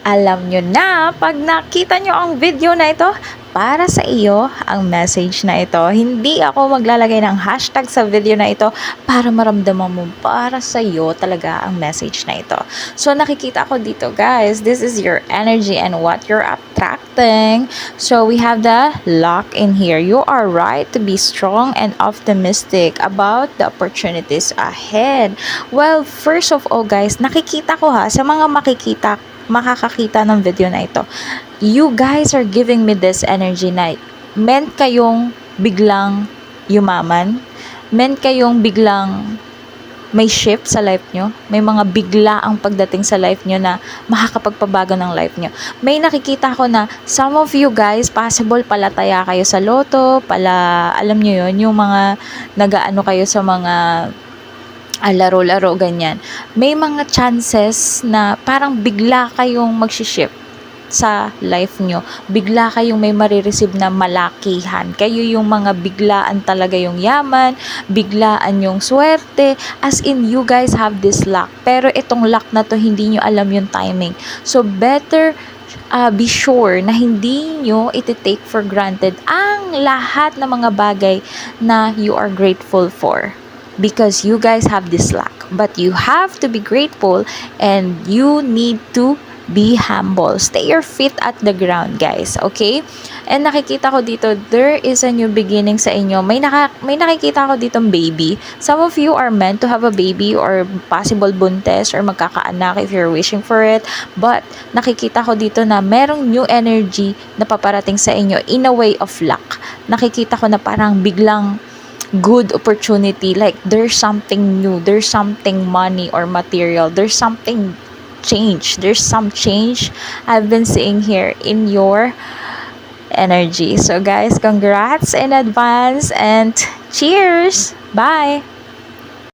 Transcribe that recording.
Alam nyo na, pag nakita nyo ang video na ito, para sa iyo ang message na ito. Hindi ako maglalagay ng hashtag sa video na ito para maramdaman mo para sa iyo talaga ang message na ito. So nakikita ko dito guys, this is your energy and what you're attracting. So we have the lock in here. You are right to be strong and optimistic about the opportunities ahead. Well, first of all guys, nakikita ko sa mga makakakita ng video na ito, you guys are giving me this energy na meant kayong biglang yumaman, meant kayong biglang may shift sa life nyo, may mga bigla ang pagdating sa life nyo na makakapagpabago ng life nyo. May nakikita ko na some of you guys, possible palataya kayo sa loto, alam nyo yun, yung mga nagaano kayo sa mga laro-laro, ganyan. May mga chances na parang bigla kayong mag-shift sa life nyo. Bigla kayong may marireceive na malakihan. Kayo yung mga biglaan talaga yung yaman, biglaan yung swerte. As in, you guys have this luck. Pero itong luck na to, hindi nyo alam yung timing. So, better be sure na hindi nyo iti-take for granted ang lahat ng mga bagay na you are grateful for. Because you guys have this luck. But you have to be grateful and you need to be humble. Stay your feet at the ground, guys. Okay? And nakikita ko dito, there is a new beginning sa inyo. May nakikita ko ditong baby. Some of you are meant to have a baby or possible buntes or magkakaanak if you're wishing for it. But nakikita ko dito na merong new energy na paparating sa inyo in a way of luck. Nakikita ko na parang biglang good opportunity, like there's something new, there's something money or material, there's something change, there's some change I've been seeing here in your energy. So guys, congrats in advance and cheers. Bye.